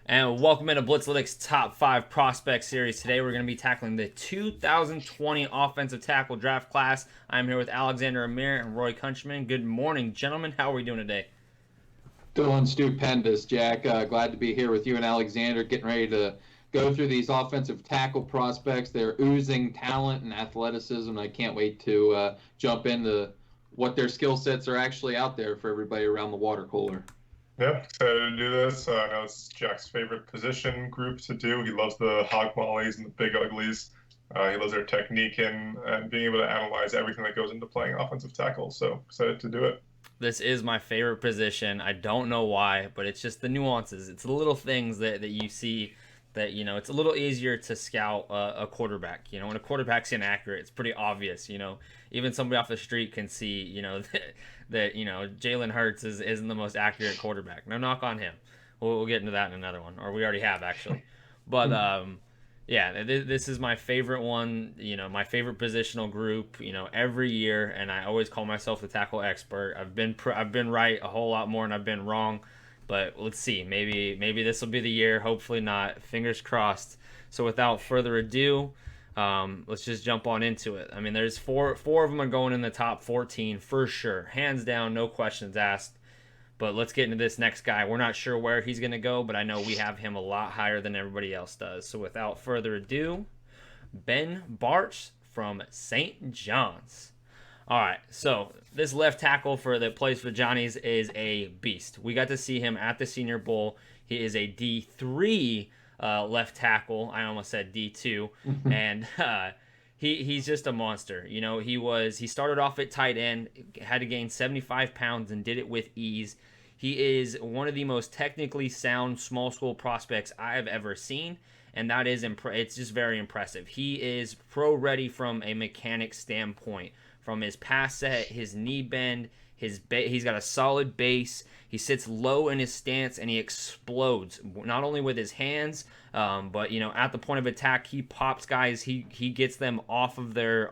And welcome into Blitzalytics Top 5 Prospect Series. Today we're going to be tackling the 2020 Offensive Tackle Draft Class. I'm here with Alexander Amir and Roy Countryman. Good morning, gentlemen. How are we doing today? Doing stupendous, Jack. Glad to be here with you and Alexander, getting ready to go through these offensive tackle prospects. They're oozing talent and athleticism. I can't wait to jump into what their skill sets are actually out there for everybody around the water cooler. Yeah, excited to do this. I know it's Jack's favorite position group to do. He loves the hog mollies and the big uglies. He loves their technique and being able to analyze everything that goes into playing offensive tackle. So excited to do it. This is my favorite position. I don't know why, but it's just the nuances. It's the little things that you see that, it's a little easier to scout a quarterback. When a quarterback's inaccurate, it's pretty obvious. Even somebody off the street can see, that Jalen Hurts isn't the most accurate quarterback. No knock on him. We'll get into that in another one, or we already have actually. But yeah, this is my favorite one. My favorite positional group. Every year, and I always call myself the tackle expert. I've been right a whole lot more than I've been wrong. But let's see. Maybe this will be the year. Hopefully not. Fingers crossed. So without further ado, let's just jump on into it. I mean, there's four of them are going in the top 14 for sure, hands down, no questions asked. But let's get into this next guy. We're not sure where he's going to go, but I know we have him a lot higher than everybody else does. So without further ado, Ben Bartch from St. John's. All right, so this left tackle that plays for Johnny's is a beast. We got to see him at the Senior Bowl. He is a D3 left tackle. I almost said D2, and he's just a monster. He started off at tight end, had to gain 75 pounds, and did it with ease. He is one of the most technically sound small school prospects I have ever seen, and that is it's just very impressive. He is pro ready from a mechanic standpoint. From his pass set, his knee bend, he's got a solid base. He sits low in his stance and he explodes. Not only with his hands, but at the point of attack, he pops guys. He gets them off of their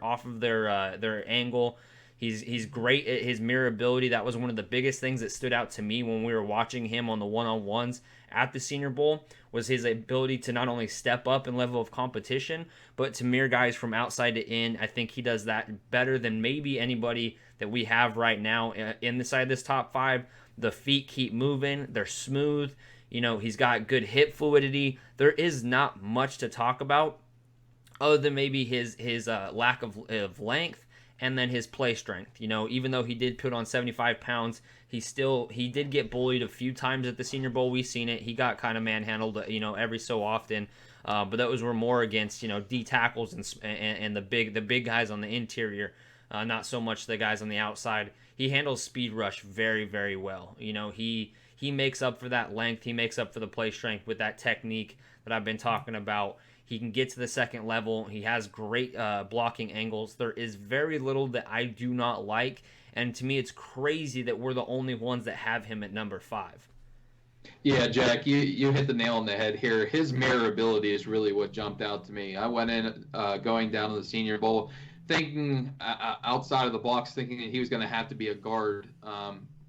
angle. He's great at his mirror ability. That was one of the biggest things that stood out to me when we were watching him on the one-on-ones at the Senior Bowl, was his ability to not only step up in level of competition, but to mirror guys from outside to in. I think he does that better than maybe anybody that we have right now in the side of this top 5. The feet keep moving. They're smooth. He's got good hip fluidity. There is not much to talk about other than maybe his lack of length, and then his play strength. Even though he did put on 75 pounds, he did get bullied a few times at the Senior Bowl. We've seen it. He got kind of manhandled, every so often. But those were more against, D tackles and the big guys on the interior, not so much the guys on the outside. He handles speed rush very, very well. He makes up for that length. He makes up for the play strength with that technique that I've been talking about. He can get to the second level. He has great blocking angles. There is very little that I do not like. And to me, it's crazy that we're the only ones that have him at number 5. Yeah, Jack, you hit the nail on the head here. His mirror ability is really what jumped out to me. I went in going down to the Senior Bowl thinking outside of the box, thinking that he was going to have to be a guard,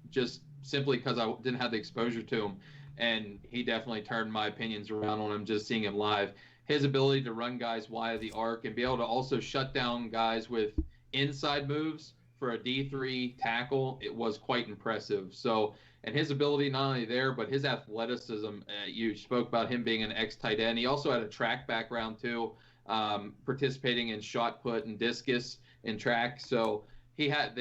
just simply because I didn't have the exposure to him. And he definitely turned my opinions around on him just seeing him live. His ability to run guys wide of the arc and be able to also shut down guys with inside moves for a D3 tackle, it was quite impressive. So, and his ability not only there, but his athleticism. You spoke about him being an ex-tight end. He also had a track background too, participating in shot put and discus in track. So he had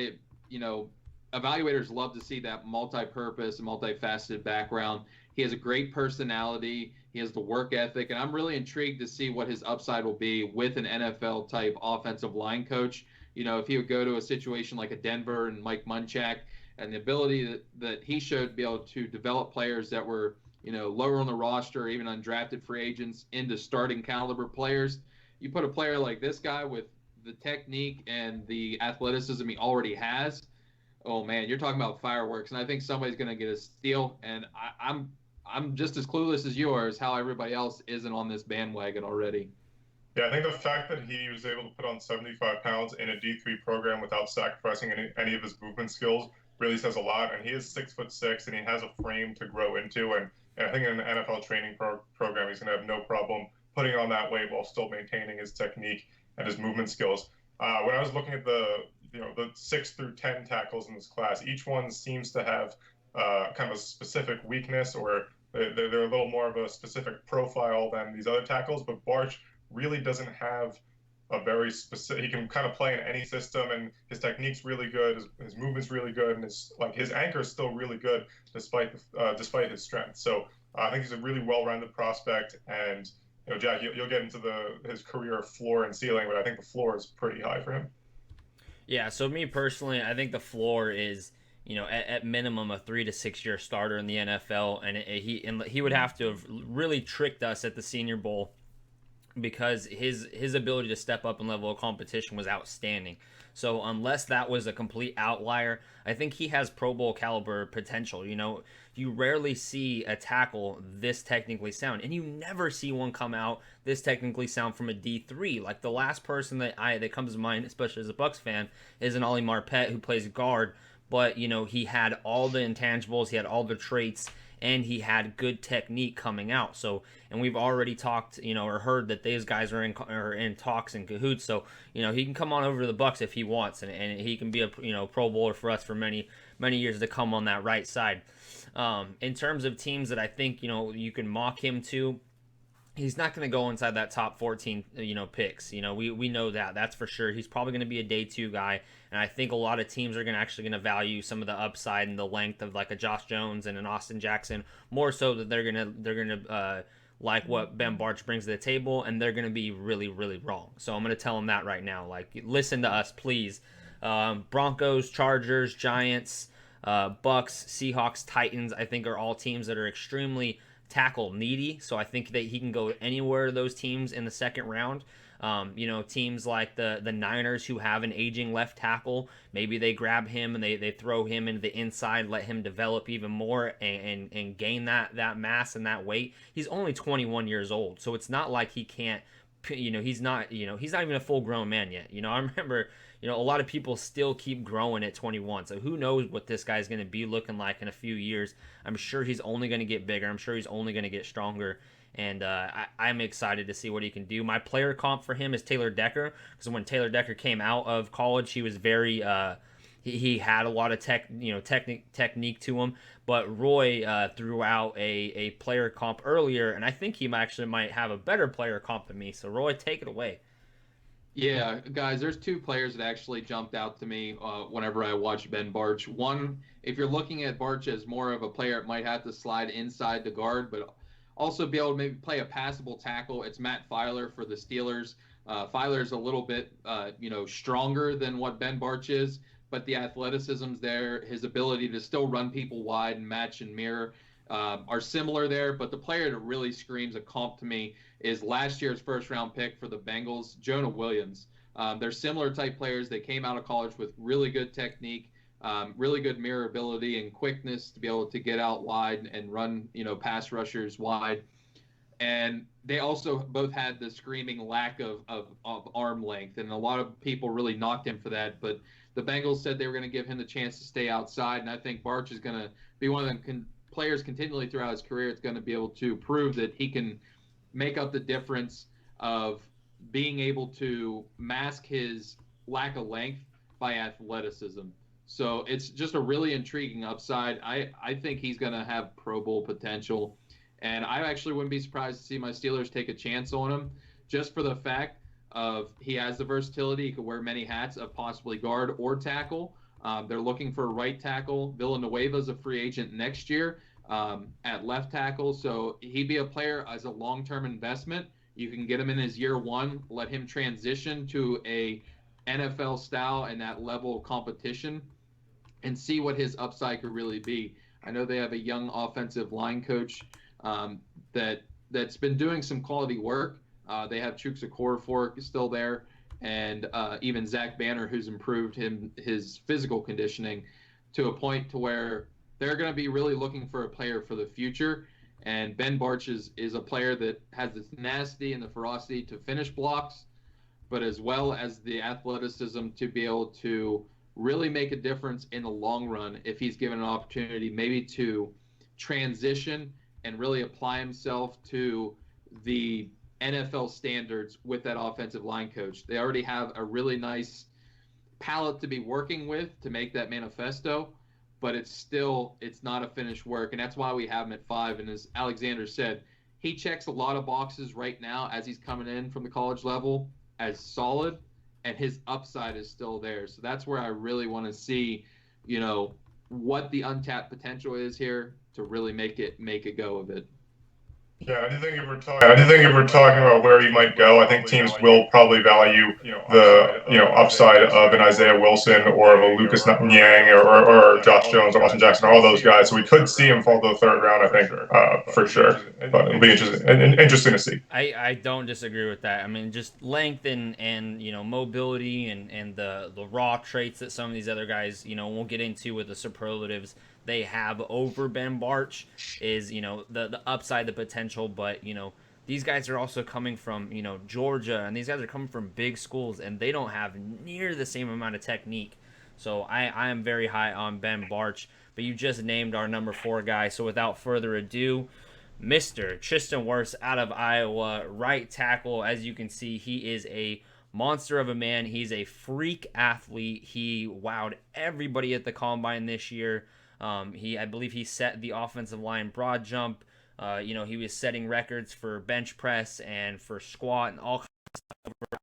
evaluators love to see that multi-purpose and multifaceted background. He has a great personality. He has the work ethic, and I'm really intrigued to see what his upside will be with an NFL type offensive line coach. If he would go to a situation like a Denver and Mike Munchak, and the ability that he showed to be able to develop players that were, lower on the roster or even undrafted free agents into starting caliber players. You put a player like this guy with the technique and the athleticism he already has. Oh man, you're talking about fireworks, and I think somebody's going to get a steal. And I'm just as clueless as you are as how everybody else isn't on this bandwagon already. Yeah, I think the fact that he was able to put on 75 pounds in a D3 program without sacrificing any of his movement skills really says a lot. And he is 6'6", and he has a frame to grow into. And And I think in an NFL training program, he's going to have no problem putting on that weight while still maintaining his technique and his movement skills. When I was looking at the 6 through 10 tackles in this class, each one seems to have kind of a specific weakness, or they're a little more of a specific profile than these other tackles. But Barch really doesn't have a very specific. He can kind of play in any system, and his technique's really good. His movement's really good, and his anchor is still really good despite his strength. So I think he's a really well-rounded prospect. And Jack, you'll get into his career floor and ceiling, but I think the floor is pretty high for him. Yeah. So me personally, I think the floor is, at minimum a 3 to 6 year starter in the NFL, and he would have to have really tricked us at the Senior Bowl, because his ability to step up and level of competition was outstanding. So unless that was a complete outlier, I think he has Pro Bowl caliber potential. You rarely see a tackle this technically sound, and you never see one come out this technically sound from a D3. Like, the last person that comes to mind, especially as a Bucs fan, is an Ollie Marpet, who plays guard, but he had all the intangibles, he had all the traits, and he had good technique coming out. So, and we've already talked, or heard that these guys are in talks and cahoots. So, he can come on over to the Bucs if he wants, and he can be a Pro Bowler for us for many years to come on that right side. In terms of teams that I think you can mock him to, he's not going to go inside that top 14 picks. We know that's for sure. He's probably going to be a day 2 guy, and I think a lot of teams are going to value some of the upside and the length of like a Josh Jones and an Austin Jackson more so that they're going to like what Ben Barch brings to the table, and they're going to be really, really wrong. So I'm going to tell them that right now. Like, listen to us, please. Broncos, Chargers, Giants, Bucks, Seahawks, Titans, I think are all teams that are extremely tackle needy. So I think that he can go anywhere those teams in the second round. Teams like the Niners, who have an aging left tackle, maybe they grab him and they throw him into the inside, let him develop even more and gain that mass and that weight. He's only 21 years old, so it's not like he can't. He's not even a full grown man yet. I remember, a lot of people still keep growing at 21. So who knows what this guy's going to be looking like in a few years. I'm sure he's only going to get bigger. I'm sure he's only going to get stronger. And I'm excited to see what he can do. My player comp for him is Taylor Decker, because when Taylor Decker came out of college, he was very he had a lot of technique to him. But Roy threw out a player comp earlier, and I think he might have a better player comp than me. So Roy, take it away. Yeah, guys, there's 2 players that actually jumped out to me whenever I watched Ben Barch. One, if you're looking at Barch as more of a player that might have to slide inside the guard, but also be able to maybe play a passable tackle, it's Matt Filer for the Steelers. Filer's a little bit, stronger than what Ben Barch is, but the athleticism's there. His ability to still run people wide and match and mirror are similar there. But the player that really screams a comp to me is last year's first-round pick for the Bengals, Jonah Williams. They're similar type players. They came out of college with really good technique, really good mirror ability and quickness to be able to get out wide and run, pass rushers wide. And they also both had the screaming lack of arm length, and a lot of people really knocked him for that. But the Bengals said they were going to give him the chance to stay outside, and I think Barch is going to be one of the players continually throughout his career. It's going to be able to prove that he can make up the difference of being able to mask his lack of length by athleticism. So it's just a really intriguing upside. I think he's going to have Pro Bowl potential. And I actually wouldn't be surprised to see my Steelers take a chance on him, just for the fact of he has the versatility. He could wear many hats of possibly guard or tackle. They're looking for a right tackle. Villanueva's a free agent next year at left tackle. So he'd be a player as a long-term investment. You can get him in his year 1, let him transition to a NFL style and that level of competition and see what his upside could really be. I know they have a young offensive line coach that's been doing some quality work. They have Chuks Okorafor still there, and even Zach Banner, who's improved his physical conditioning to a point to where they're going to be really looking for a player for the future. And Ben Barch is a player that has this tenacity and the ferocity to finish blocks, but as well as the athleticism to be able to really make a difference in the long run if he's given an opportunity maybe to transition and really apply himself to the NFL standards with that offensive line coach. They already have a really nice palette to be working with to make that manifesto, but it's not a finished work, and that's why we have him at 5. And as Alexander said, he checks a lot of boxes right now as he's coming in from the college level as solid, and his upside is still there. So that's where I really want to see, what the untapped potential is here to really make it go of it. Yeah, I do think if we're talking about where he might go, I think teams will probably value the upside of an Isaiah Wilson or of a Lucas Nyang or Josh Jones or Austin Jackson, all those guys. So we could see him fall to the third round, I think, for sure. But it'll be interesting to see. I don't disagree with that. I mean, just length and mobility and the raw traits that some of these other guys we'll get into with the superlatives they have over Ben Bartch is the upside, the potential, but these guys are also coming from Georgia, and these guys are coming from big schools, and they don't have near the same amount of technique. So I am very high on Ben Bartch, but you just named our number 4 guy. So without further ado, Mr. Tristan Wirfs out of Iowa, right tackle. As you can see, he is a monster of a man. He's a freak athlete. He wowed everybody at the Combine this year. I believe he set the offensive line broad jump. He was setting records for bench press and for squat and all kinds of stuff.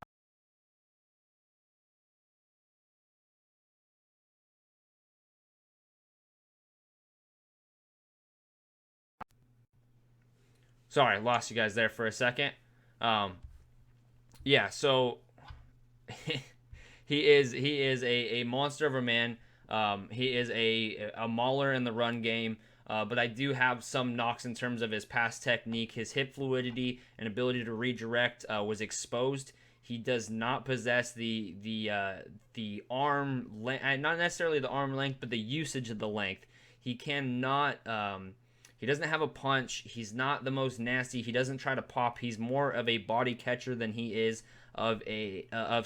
Sorry, lost you guys there for a second. So he is a monster of a man. He is a mauler in the run game, but I do have some knocks in terms of his pass technique. His hip fluidity and ability to redirect was exposed. He does not possess the arm length, not necessarily the arm length, but the usage of the length. He cannot. He doesn't have a punch. He's not the most nasty. He doesn't try to pop. He's more of a body catcher than he is of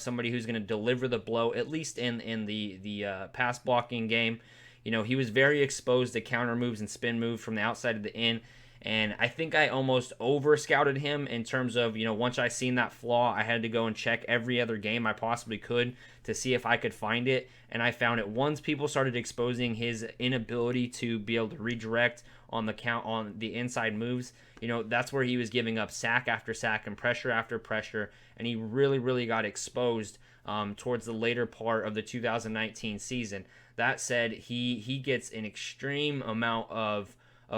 somebody who's going to deliver the blow, at least in the pass blocking game. He was very exposed to counter moves and spin moves from the outside of the in, and I think I almost over scouted him in terms of once I seen that flaw, I had to go and check every other game I possibly could to see if I could find it, and I found it once people started exposing his inability to be able to redirect on the inside moves. That's where he was giving up sack after sack and pressure after pressure, and he really got exposed towards the later part of the 2019 season. That said, he gets an extreme amount of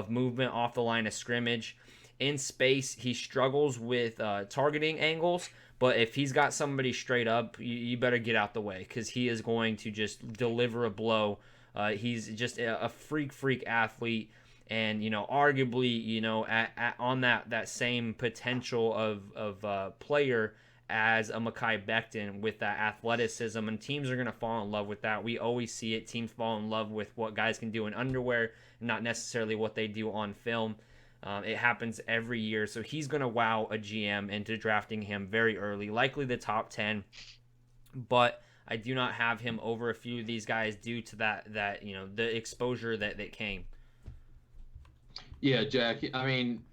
movement off the line of scrimmage. In space, he struggles with targeting angles, but if he's got somebody straight up, you better get out the way, because he is going to just deliver a blow. He's just a freak athlete. And arguably, on that same potential of player as a Mekhi Becton with that athleticism, and teams are gonna fall in love with that. We always see it. Teams fall in love with what guys can do in underwear, not necessarily what they do on film. It happens every year, so he's gonna wow a GM into drafting him very early, likely the top 10. But I do not have him over a few of these guys due to that the exposure that came. Yeah, Jack. I mean,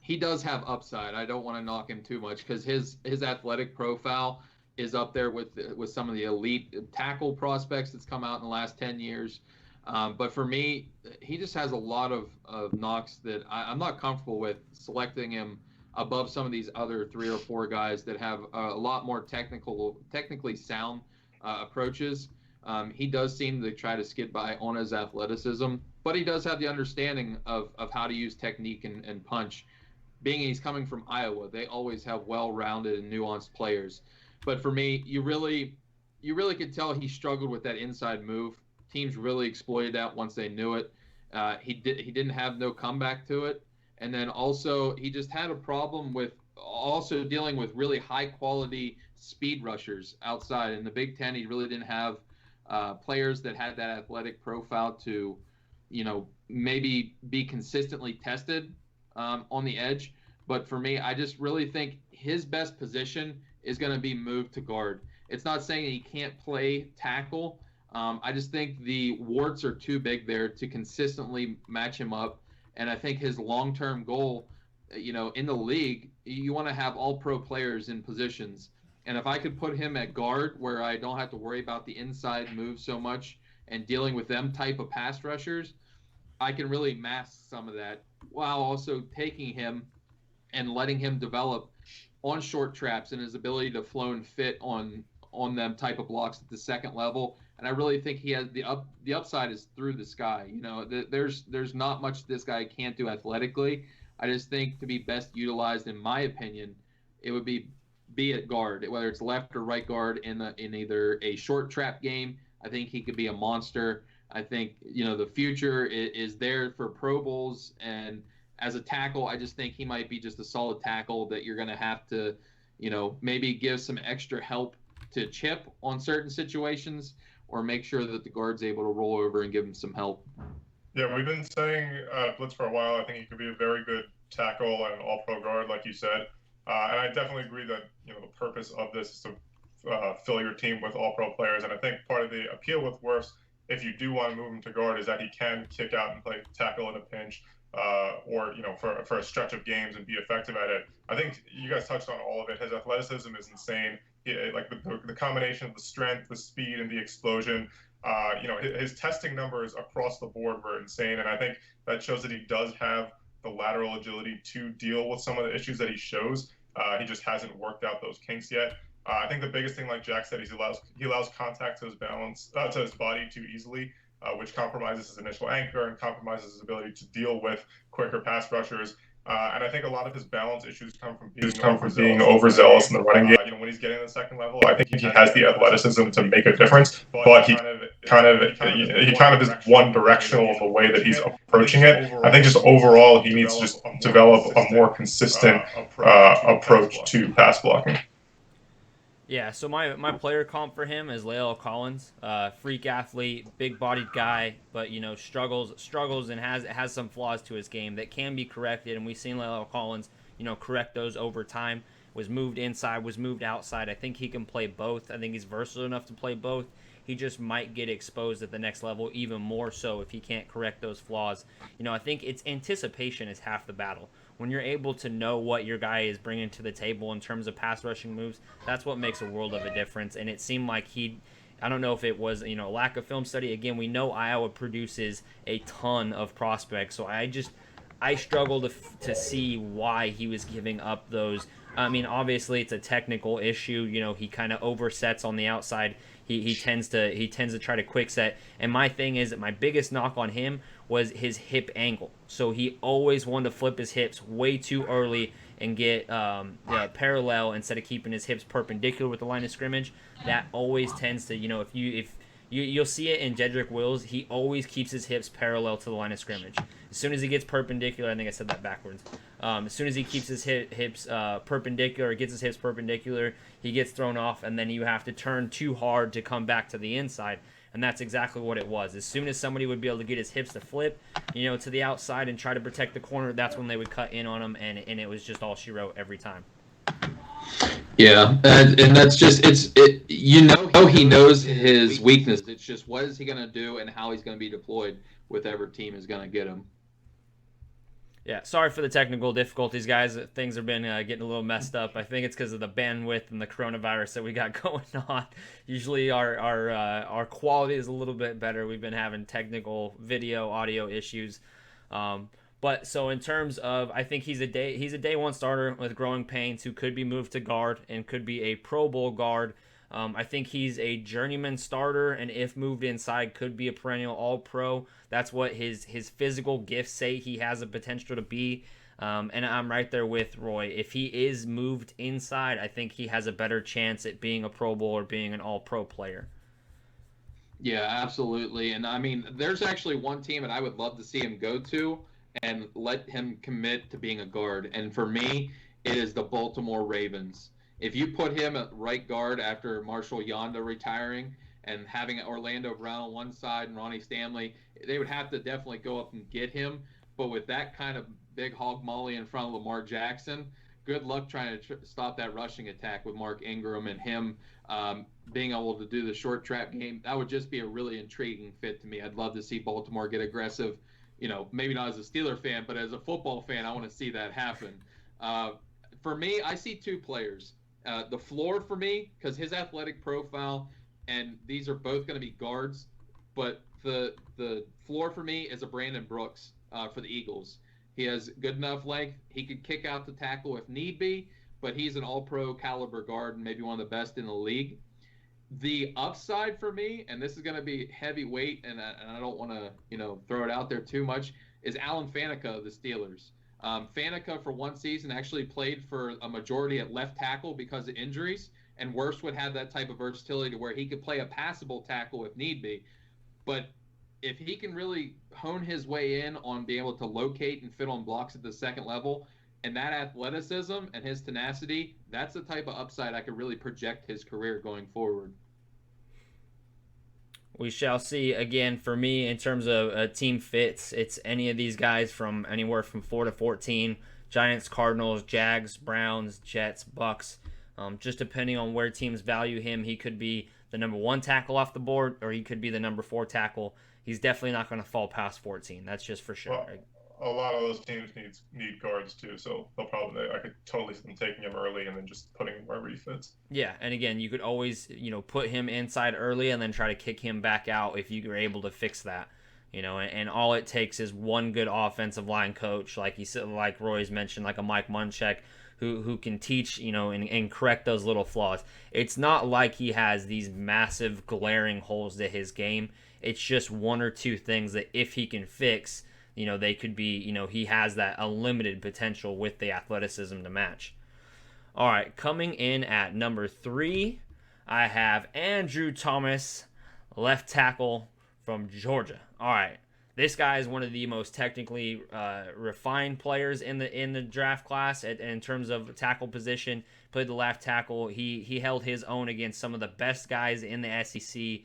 he does have upside. I don't want to knock him too much because his athletic profile is up there with some of the elite tackle prospects that's come out in the last 10 years. But for me, he just has a lot of knocks that I'm not comfortable with selecting him above some of these other 3 or 4 guys that have a lot more technically sound approaches. He does seem to try to skid by on his athleticism, but he does have the understanding of how to use technique and punch. Being he's coming from Iowa, they always have well-rounded and nuanced players. But for me, you really could tell he struggled with that inside move. Teams really exploited that once they knew it. He didn't have no comeback to it. And then also he just had a problem with also dealing with really high-quality speed rushers outside. In the Big Ten, he really didn't have players that had that athletic profile to, maybe be consistently tested on the edge. But for me, I just really think his best position is going to be moved to guard. It's not saying he can't play tackle. I just think the warts are too big there to consistently match him up And I think his long-term goal, in the league, you want to have all pro players in positions. And if I could put him at guard where I don't have to worry about the inside move so much and dealing with them type of pass rushers, I can really mask some of that while also taking him and letting him develop on short traps and his ability to flow and fit on them type of blocks at the second level. And I really think he has the upside is through the sky. There's not much this guy can't do athletically. I just think to be best utilized, in my opinion, it would be at guard, whether it's left or right guard in either a short trap game. I think he could be a monster. I think the future is there for Pro Bowls, and as a tackle, I just think he might be just a solid tackle that you're going to have to, maybe give some extra help to chip on certain situations, or make sure that the guard's able to roll over and give him some help. Yeah, we've been saying Blitz for a while. I think he could be a very good tackle and an all-pro guard, like you said. And I definitely agree that the purpose of this is to fill your team with all-pro players. And I think part of the appeal with Wirfs, if you do want to move him to guard, is that he can kick out and play tackle in a pinch, or for a stretch of games and be effective at it. I think you guys touched on all of it. His athleticism is insane. Like the combination of the strength, the speed, and the explosion. His testing numbers across the board were insane, and I think that shows that he does have the lateral agility to deal with some of the issues that he shows. He just hasn't worked out those kinks yet. I think the biggest thing, like Jack said, is he allows contact to his to his body too easily, which compromises his initial anchor and compromises his ability to deal with quicker pass rushers. And I think a lot of his balance issues come from being overzealous in the running game. When he's getting to the second level, I think he has the athleticism to make a difference, but he kind of is one directional in the way that he's approaching it. I think just overall he needs to just develop a more consistent approach to pass blocking. Yeah, so my player comp for him is La'el Collins, freak athlete, big-bodied guy, but struggles and has some flaws to his game that can be corrected, and we've seen La'el Collins, correct those over time. Was moved inside, was moved outside. I think he can play both. I think he's versatile enough to play both. He just might get exposed at the next level even more so if he can't correct those flaws. I think it's anticipation is half the battle. When you're able to know what your guy is bringing to the table in terms of pass rushing moves, that's what makes a world of a difference. And it seemed like I don't know if it was, lack of film study. Again, we know Iowa produces a ton of prospects, so I struggle to see why he was giving up those. I mean, obviously it's a technical issue. He kind of oversets on the outside. He tends to try to quick set. And my thing is that my biggest knock on him was his hip angle. So he always wanted to flip his hips way too early and get parallel instead of keeping his hips perpendicular with the line of scrimmage. That always tends to, if you'll see it in Jedrick Wills, he always keeps his hips parallel to the line of scrimmage. As soon as he gets perpendicular, I think I said that backwards. As soon as he keeps his hips perpendicular, or gets his hips perpendicular, he gets thrown off, and then you have to turn too hard to come back to the inside. And that's exactly what it was. As soon as somebody would be able to get his hips to flip, to the outside and try to protect the corner, that's when they would cut in on him, and it was just all she wrote every time. Yeah, and that's just he knows his weakness. It's just what is he going to do and how he's going to be deployed with whatever team is going to get him. Yeah, sorry for the technical difficulties, guys. Things have been getting a little messed up. I think it's because of the bandwidth and the coronavirus that we got going on. Usually our quality is a little bit better. We've been having technical video, audio issues. But so in terms of, I think he's a day one starter with growing pains who could be moved to guard and could be a Pro Bowl guard. I think he's a journeyman starter, and if moved inside, could be a perennial All-Pro. That's what his physical gifts say he has a potential to be. And I'm right there with Roy. If he is moved inside, I think he has a better chance at being a Pro Bowl or being an All-Pro player. Yeah, absolutely. And I mean, there's actually one team that I would love to see him go to and let him commit to being a guard. And for me, it is the Baltimore Ravens. If you put him at right guard after Marshall Yonda retiring and having Orlando Brown on one side and Ronnie Stanley, they would have to definitely go up and get him. But with that kind of big hog molly in front of Lamar Jackson, good luck trying to stop that rushing attack with Mark Ingram and him being able to do the short trap game. That would just be a really intriguing fit to me. I'd love to see Baltimore get aggressive, maybe not as a Steeler fan, but as a football fan, I want to see that happen. For me, I see two players. The floor for me, because his athletic profile, and these are both going to be guards, but the floor for me is a Brandon Brooks for the Eagles. He has good enough length. He could kick out the tackle if need be, but he's an all-pro caliber guard and maybe one of the best in the league. The upside for me, and this is going to be heavyweight, and I don't want to throw it out there too much, is Alan Faneca of the Steelers. Faneca for one season actually played for a majority at left tackle because of injuries, and Wirfs would have that type of versatility to where he could play a passable tackle if need be. But if he can really hone his way in on being able to locate and fit on blocks at the second level, and that athleticism and his tenacity, that's the type of upside I could really project his career going forward. We shall see. Again, for me, in terms of team fits, it's any of these guys from anywhere from 4 to 14. Giants, Cardinals, Jags, Browns, Jets, Bucks. Just depending on where teams value him, he could be the number 1 tackle off the board, or he could be the number 4 tackle. He's definitely not going to fall past 14. That's just for sure. Well, a lot of those teams need guards too, so I could totally see them taking him early and then just putting him wherever he fits. Yeah, and again, you could always put him inside early and then try to kick him back out if you were able to fix that. And all it takes is one good offensive line coach, like Roy's mentioned, like a Mike Munchak, who can teach, and correct those little flaws. It's not like he has these massive glaring holes to his game. It's just one or two things that if he can fix, they could be, he has that unlimited potential with the athleticism to match. All right, coming in at number 3, I have Andrew Thomas, left tackle from Georgia. All right, this guy is one of the most technically refined players in the draft class in terms of tackle position. Played the left tackle. He held his own against some of the best guys in the SEC.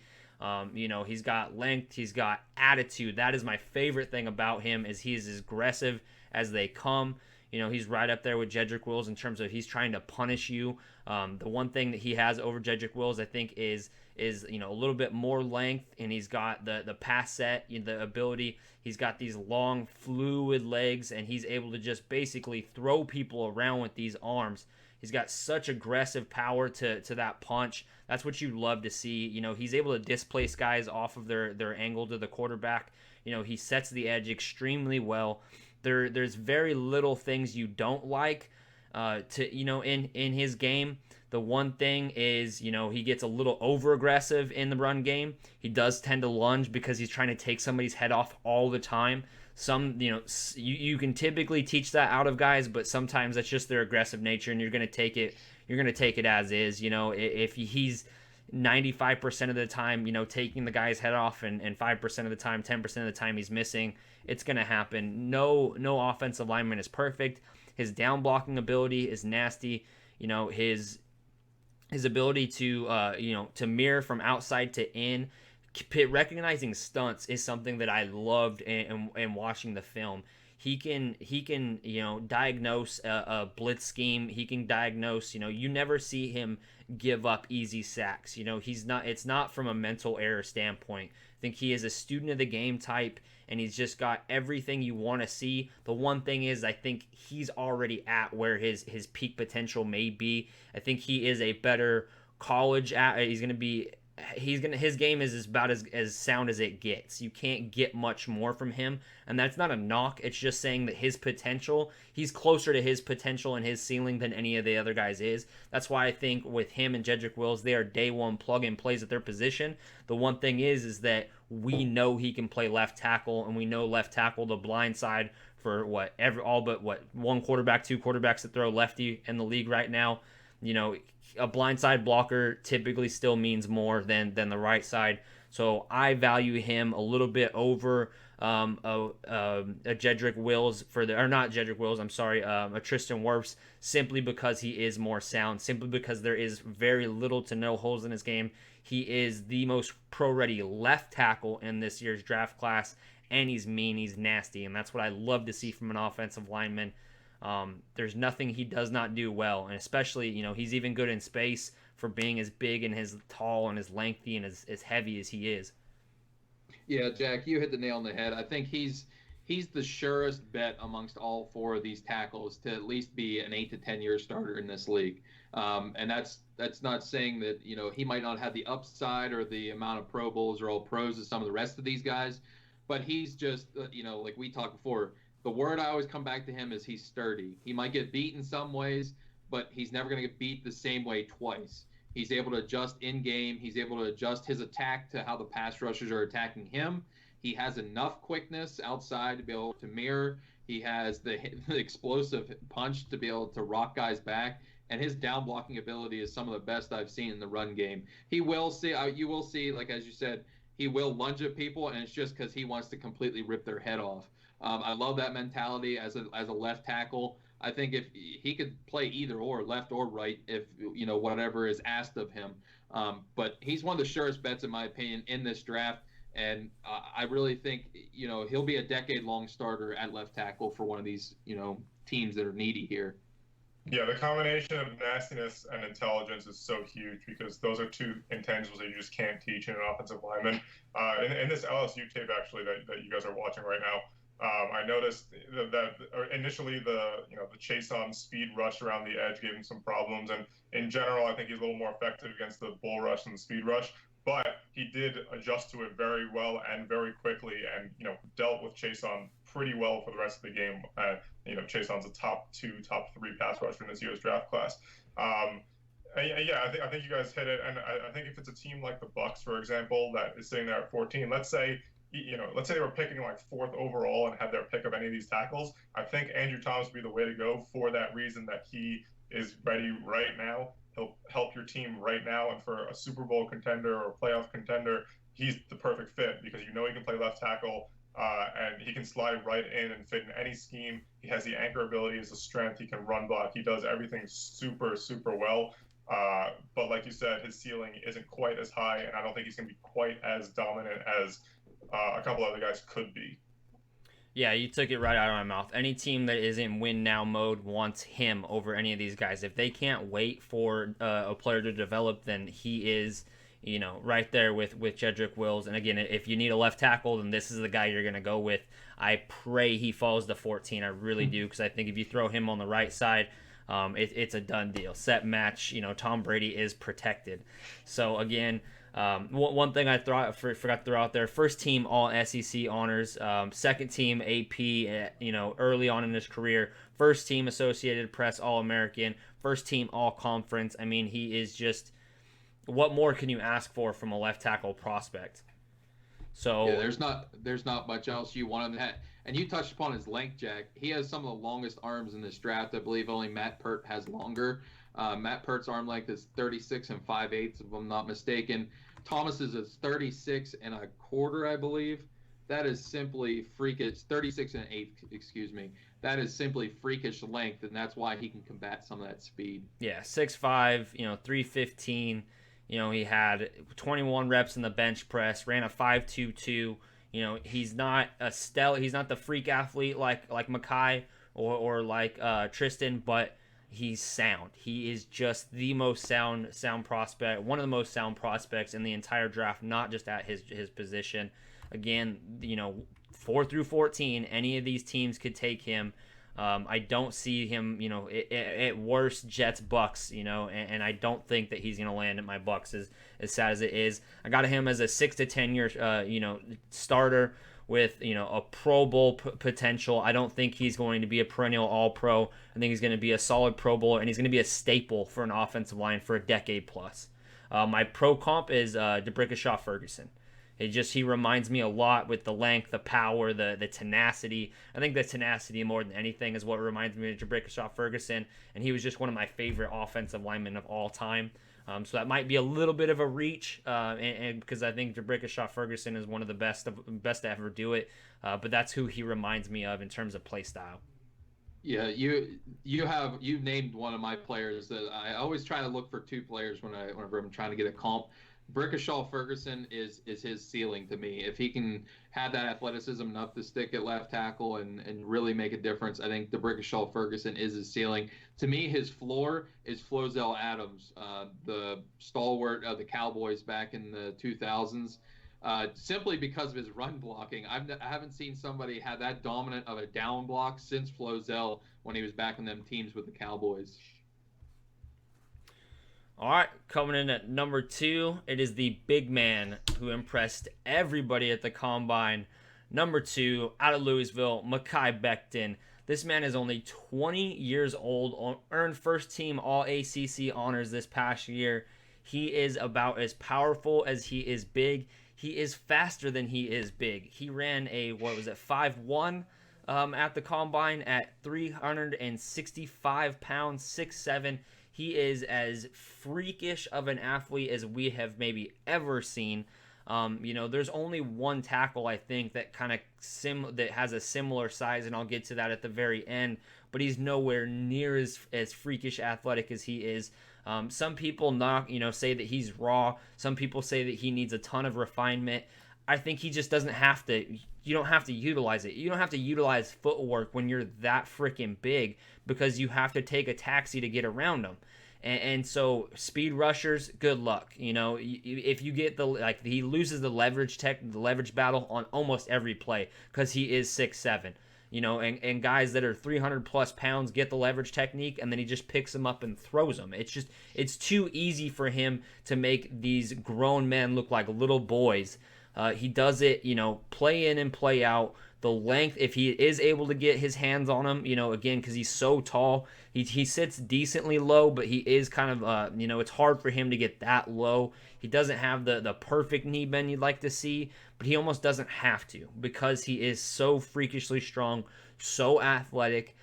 He's got length, he's got attitude. That is my favorite thing about him, is he's as aggressive as they come. He's right up there with Jedrick Wills in terms of he's trying to punish you. The one thing that he has over Jedrick Wills, I think, is a little bit more length, and he's got the pass set, the ability. He's got these long, fluid legs, and he's able to just basically throw people around with these arms. He's got such aggressive power to that punch. That's what you love to see. He's able to displace guys off of their angle to the quarterback. He sets the edge extremely well. There's very little things you don't like in his game. The one thing is, he gets a little over aggressive in the run game. He does tend to lunge because he's trying to take somebody's head off all the time. You can typically teach that out of guys, but sometimes that's just their aggressive nature, and you're going to take it as is. If he's 95% of the time, taking the guy's head off, and 5% of the time, 10% of the time he's missing, it's going to happen. No offensive lineman is perfect. His down blocking ability is nasty. His ability to mirror from outside to in, recognizing stunts is something that I loved in watching the film. He can diagnose a blitz scheme. He can diagnose, you never see him give up easy sacks. It's not from a mental error standpoint. I think he is a student of the game type, and he's just got everything you want to see. The one thing is, I think he's already at where his peak potential may be. I think he is a better college his game is about as sound as it gets. You can't get much more from him, and that's not a knock. It's just saying that his potential, he's closer to his potential and his ceiling than any of the other guys is. That's why I think with him and Jedrick Wills, they are day one plug and plays at their position. The one thing is that we know he can play left tackle, and we know left tackle the blind side for one quarterback, 2 quarterbacks that throw lefty in the league right now. A blindside blocker typically still means more than the right side. So I value him a little bit over a Jedrick Wills a Tristan Wirfs, simply because he is more sound, simply because there is very little to no holes in his game. He is the most pro-ready left tackle in this year's draft class, and he's mean, he's nasty, and that's what I love to see from an offensive lineman. There's nothing he does not do well, and especially, he's even good in space for being as big and as tall and as lengthy and as heavy as he is. Yeah, Jack, you hit the nail on the head. I think he's he's the surest bet amongst all four of these tackles to at least be an 8 to 10 year starter in this league. And that's not saying that, he might not have the upside or the amount of Pro Bowls or all pros as some of the rest of these guys, but he's just, like we talked before, the word I always come back to him is he's sturdy. He might get beat in some ways, but he's never going to get beat the same way twice. He's able to adjust in game. He's able to adjust his attack to how the pass rushers are attacking him. He has enough quickness outside to be able to mirror. He has the explosive punch to be able to rock guys back. And his down blocking ability is some of the best I've seen in the run game. You will see, like as you said, he will lunge at people, and it's just because he wants to completely rip their head off. I love that mentality as a left tackle. I think if he could play either or, left or right, if whatever is asked of him. But he's one of the surest bets, in my opinion, in this draft. And I really think he'll be a decade-long starter at left tackle for one of these teams that are needy here. Yeah, the combination of nastiness and intelligence is so huge because those are two intangibles that you just can't teach in an offensive lineman. In this LSU tape, actually, that you guys are watching right now, I noticed that initially the chase on speed rush around the edge gave him some problems, and in general, I think he's a little more effective against the bull rush and the speed rush. But he did adjust to it very well and very quickly, and dealt with chase on pretty well for the rest of the game. Chase on's a top 2, top 3 pass rusher in this year's draft class. I think you guys hit it, and I think if it's a team like the Bucks, for example, that is sitting there at 14, let's say they were picking like 4th overall and had their pick of any of these tackles, I think Andrew Thomas would be the way to go for that reason that he is ready right now. He'll help your team right now, and for a Super Bowl contender or playoff contender, he's the perfect fit because he can play left tackle, and he can slide right in and fit in any scheme. He has the anchor ability, has the strength, he can run block, he does everything super, super well. But like you said, his ceiling isn't quite as high, and I don't think he's going to be quite as dominant as a couple other guys could be. Yeah, you took it right out of my mouth. Any team that is in win now mode wants him over any of these guys. If they can't wait for a player to develop, then he is, right there with Jedrick Wills. And again, if you need a left tackle, then this is the guy you're going to go with. I pray he falls to 14. I really do, because I think if you throw him on the right side, it's a done deal. Set match. Tom Brady is protected. So again, one thing I forgot to throw out there: first team All SEC honors, second team AP, early on in his career, first team Associated Press All American, first team All Conference. I mean, he is just, what more can you ask for from a left tackle prospect? So yeah, there's not much else you want on that. And you touched upon his length, Jack. He has some of the longest arms in this draft. I believe only Matt Pert has longer. Matt Pert's arm length is 36 5/8, if I'm not mistaken. Thomas's is 36 1/4, I believe. That is simply freakish. 36 1/8, excuse me. That is simply freakish length, and that's why he can combat some of that speed. Yeah, 6'5", 315. He had 21 reps in the bench press, ran a 5.22. He's not he's not the freak athlete like Makai or like Tristan, but he's sound. He is just the most sound prospect, one of the most sound prospects in the entire draft, not just at his position. Again, 4 through 14, any of these teams could take him. I don't see him, at worst Jets Bucks, and I don't think that he's going to land at my Bucks as sad as it is. I got him as a 6 to 10 year, starter with, a Pro Bowl potential. I don't think he's going to be a perennial All-Pro. I think he's going to be a solid Pro Bowler, and he's going to be a staple for an offensive line for a decade plus. My pro comp is DeBrickashaw Ferguson. He reminds me a lot with the length, the power, the tenacity. I think the tenacity more than anything is what reminds me of DeBrickashaw Ferguson, and he was just one of my favorite offensive linemen of all time. So that might be a little bit of a reach, and because I think DeBrickashaw Ferguson is one of the best to ever do it. But that's who he reminds me of in terms of play style. Yeah, you named one of my players that I always try to look for two players whenever I'm trying to get a comp. Brickashaw Ferguson is his ceiling to me. If he can have that athleticism enough to stick at left tackle and really make a difference, I think the Brickashaw Ferguson is his ceiling. To me, his floor is Flozell Adams, the stalwart of the Cowboys back in the 2000s. simply because of his run blocking. I haven't seen somebody have that dominant of a down block since Flozell when he was back in them teams with the Cowboys. All right, coming in at number 2, it is the big man who impressed everybody at the combine. Number 2, out of Louisville, Mekhi Becton. This man is only 20 years old, earned first team All ACC honors this past year. He is about as powerful as he is big. He is faster than he is big. He ran a, 5'1" at the combine at 365 pounds, 6'7". He is as freakish of an athlete as we have maybe ever seen. There's only one tackle I think that kind of that has a similar size, and I'll get to that at the very end. But he's nowhere near as freakish athletic as he is. Some people say that he's raw. Some people say that he needs a ton of refinement. I think he just doesn't have to. You don't have to utilize it. You don't have to utilize footwork when you're that freaking big, because you have to take a taxi to get around him. And so speed rushers, good luck. If you get he loses the leverage battle on almost every play because he is 6'7". And guys that are 300 plus pounds get the leverage technique, and then he just picks them up and throws them. It's too easy for him to make these grown men look like little boys. He does it, play in and play out. The length, if he is able to get his hands on him, again, because he's so tall, he sits decently low, but he is kind of, it's hard for him to get that low. He doesn't have the perfect knee bend you'd like to see, but he almost doesn't have to because he is so freakishly strong, so athletic.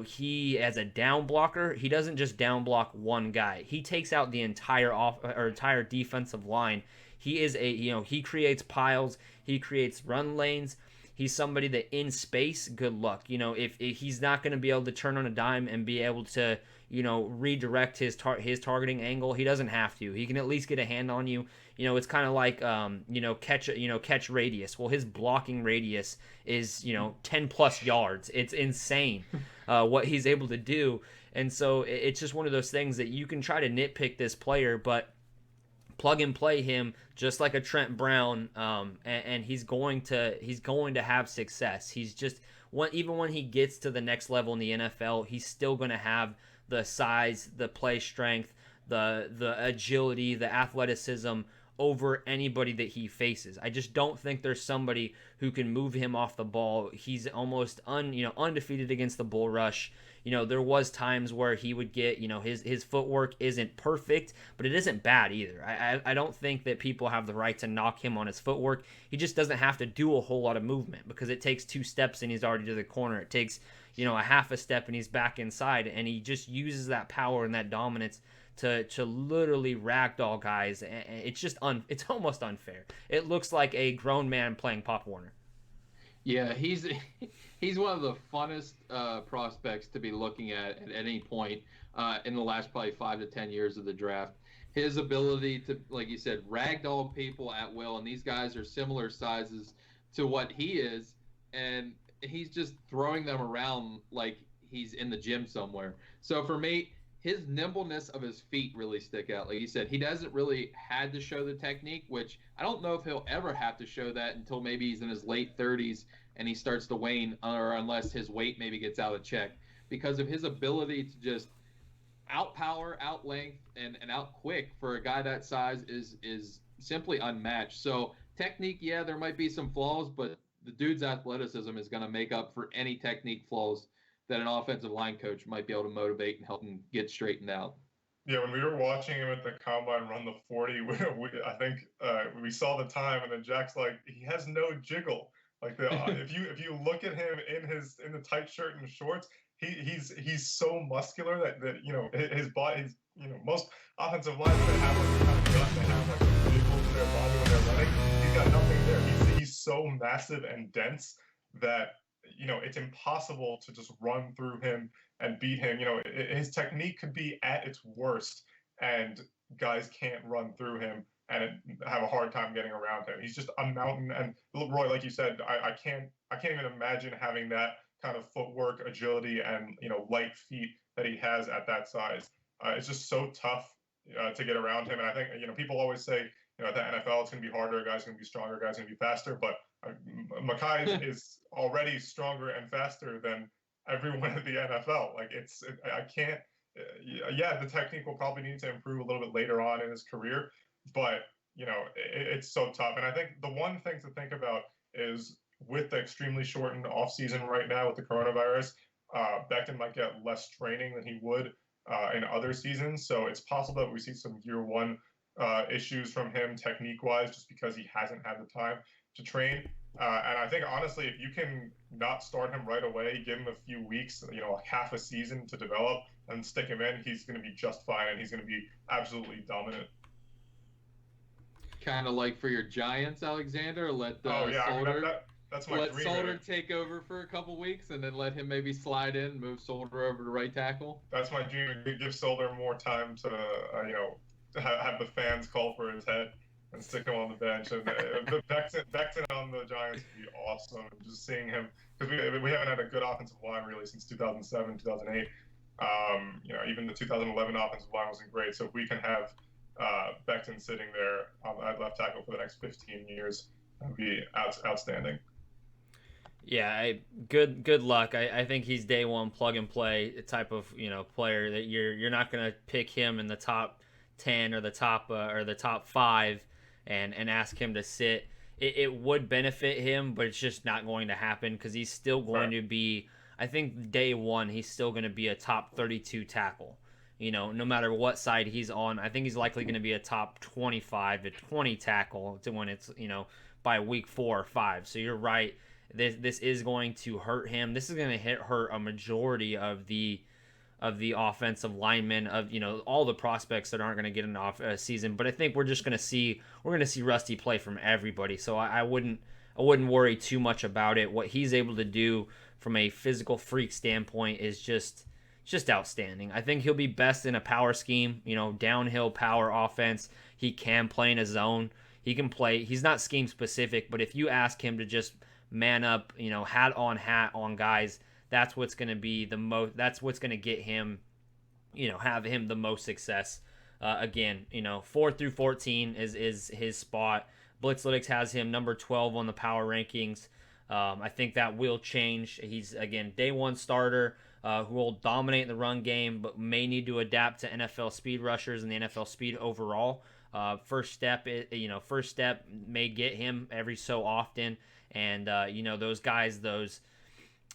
He, as a down blocker, he doesn't just down block one guy. He takes out the entire defensive line. He is he creates piles, he creates run lanes. He's somebody that in space, good luck. If he's not going to be able to turn on a dime and be able to, redirect his targeting angle, he doesn't have to. He can at least get a hand on you. It's kind of like, catch radius. Well, his blocking radius is, 10 plus yards. It's insane what he's able to do. And so it's just one of those things that you can try to nitpick this player, but plug and play him just like a Trent Brown, and he's going to have success. He's just even when he gets to the next level in the NFL, he's still going to have the size, the play strength, the agility, the athleticism over anybody that he faces. I just don't think there's somebody who can move him off the ball. He's almost undefeated against the bull rush. There was times where he would get, his footwork isn't perfect, but it isn't bad either. I don't think that people have the right to knock him on his footwork. He just doesn't have to do a whole lot of movement because it takes 2 steps and he's already to the corner. It takes, a half a step and he's back inside, and he just uses that power and that dominance to literally ragdoll guys. It's just it's almost unfair. It looks like a grown man playing Pop Warner. Yeah, he's one of the funnest prospects to be looking at any point in the last probably 5 to 10 years of the draft. His ability to, like you said, ragdoll people at will, and these guys are similar sizes to what he is, and he's just throwing them around like he's in the gym somewhere. So for me, his nimbleness of his feet really stick out. Like you said, he doesn't really had to show the technique, which I don't know if he'll ever have to show that until maybe he's in his late 30s and he starts to wane, or unless his weight maybe gets out of check, because of his ability to just outpower, outlength, and out quick for a guy that size is simply unmatched. So technique, yeah, there might be some flaws, but the dude's athleticism is going to make up for any technique flaws that an offensive line coach might be able to motivate and help him get straightened out. Yeah, when we were watching him at the combine run the 40, I think we saw the time, and then Jack's like, he has no jiggle. Like if you look at him in the tight shirt and shorts, he's so muscular that his body, most offensive linemen that have like a jiggle to their body when they're running, he's got nothing there. He's so massive and dense that it's impossible to just run through him and beat him. His technique could be at its worst, and guys can't run through him and have a hard time getting around him. He's just a mountain. And Roy, like you said, I can't even imagine having that kind of footwork, agility, and light feet that he has at that size. It's just so tough to get around him. And I think people always say At the NFL, it's going to be harder. Guys are going to be stronger. Guys are going to be faster. But Mekhi is already stronger and faster than everyone in the NFL. Like I can't. Yeah, the technique will probably need to improve a little bit later on in his career, but it's so tough. And I think the one thing to think about is with the extremely shortened offseason right now with the coronavirus, Becton might get less training than he would in other seasons. So it's possible that we see some year one issues from him technique wise, just because he hasn't had the time to train. And I think honestly, if you can not start him right away, give him a few weeks, half a season to develop, and stick him in, he's going to be just fine, and he's going to be absolutely dominant. Kind of like for your Giants, Alexander. Let Solder, that's my let dream. Solder take over for a couple weeks, and then let him maybe slide in, move Solder over to right tackle. That's my dream. Give Solder more time to have the fans call for his head and stick him on the bench. And Becton on the Giants would be awesome. Just seeing him, because we haven't had a good offensive line really since 2007, 2008. Even the 2011 offensive line wasn't great. So if we can have Becton sitting there at left tackle for the next 15 years, that would be outstanding. Yeah, good luck. I think he's day one plug and play type of player that you're not gonna pick him in the top 10 or the top 5 and ask him to sit. It would benefit him, but it's just not going to happen because he's still going to be. I think day one he's still going to be a top 32 tackle. No matter what side he's on, I think he's likely going to be a top 25 to 20 tackle to when it's by week 4 or 5. So you're right. This is going to hurt him. This is going to hurt a majority of the offensive linemen, of all the prospects that aren't going to get an off season. But I think we're going to see Rusty play from everybody. So I wouldn't worry too much about it. What he's able to do from a physical freak standpoint is just outstanding. I think he'll be best in a power scheme, downhill power offense. He can play in a zone. He can play. He's not scheme specific, but if you ask him to just man up, hat on guys, that's what's going to be the most. That's what's going to get him, have him the most success. Again, 4 through 14 is his spot. Blitzalytics has him number 12 on the power rankings. I think that will change. He's again day one starter who will dominate the run game, but may need to adapt to NFL speed rushers and the NFL speed overall. First step may get him every so often, and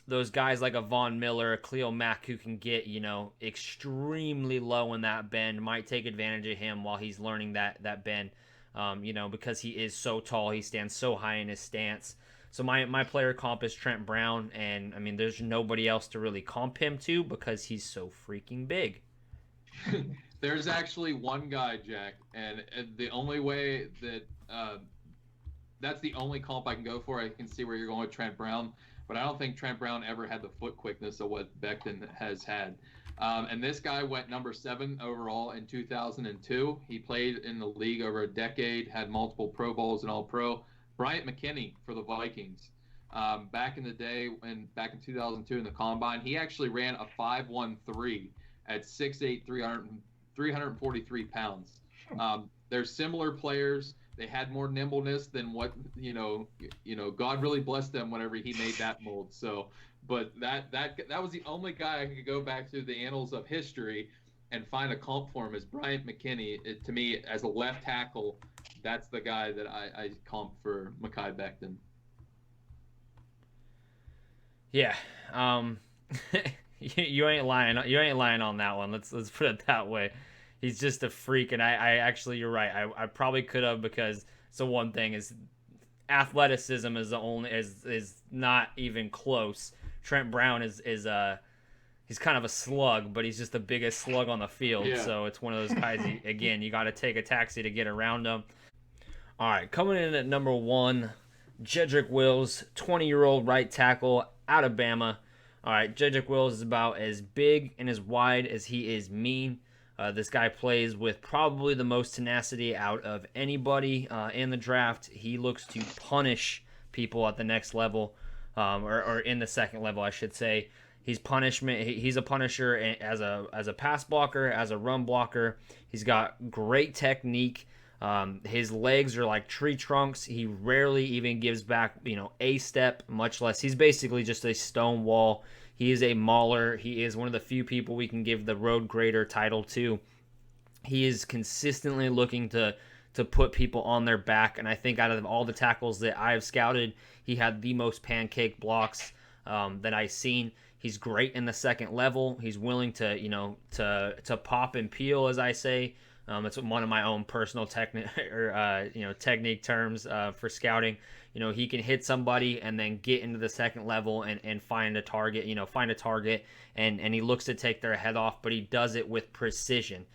those guys like a Von Miller, a Cleo Mack, who can get extremely low in that bend, might take advantage of him while he's learning that bend. Because he is so tall, he stands so high in his stance. So my player comp is Trent Brown, and I mean there's nobody else to really comp him to because he's so freaking big. There's actually one guy, Jack, and the only way that that's the only comp I can go for. I can see where you're going with Trent Brown, but I don't think Trent Brown ever had the foot quickness of what Becton has had. And this guy went number 7 overall in 2002. He played in the league over a decade, had multiple Pro Bowls and All-Pro. Bryant McKinney for the Vikings. Back in the day, back in 2002 in the Combine, he actually ran a 5.13 at 6'8", 343 pounds. They're similar players. They had more nimbleness than what God really blessed them whenever he made that mold. So, but that was the only guy I could go back to the annals of history and find a comp for him as Bryant McKinney. To me, as a left tackle, that's the guy that I comp for Mekhi Becton. Yeah, you ain't lying. You ain't lying on that one. Let's put it that way. He's just a freak, and I actually, you're right. I probably could have, because so one thing is athleticism is the only is not even close. Trent Brown is he's kind of a slug, but he's just the biggest slug on the field. Yeah. So it's one of those guys. You got to take a taxi to get around him. All right, coming in at number 1, Jedrick Wills, 20-year-old right tackle out of Bama. All right, Jedrick Wills is about as big and as wide as he is mean. This guy plays with probably the most tenacity out of anybody in the draft. He looks to punish people at the next level, or in the second level, I should say. He's a punisher as a pass blocker, as a run blocker. He's got great technique. His legs are like tree trunks. He rarely even gives back, a step, much less. He's basically just a stone wall. He is a mauler. He is one of the few people we can give the road grader title to. He is consistently looking to put people on their back, and I think out of all the tackles that I have scouted, he had the most pancake blocks that I've seen. He's great in the second level. He's willing to to pop and peel, as I say. It's one of my own personal technique terms for scouting. He can hit somebody and then get into the second level and find a target. And he looks to take their head off, but he does it with precision.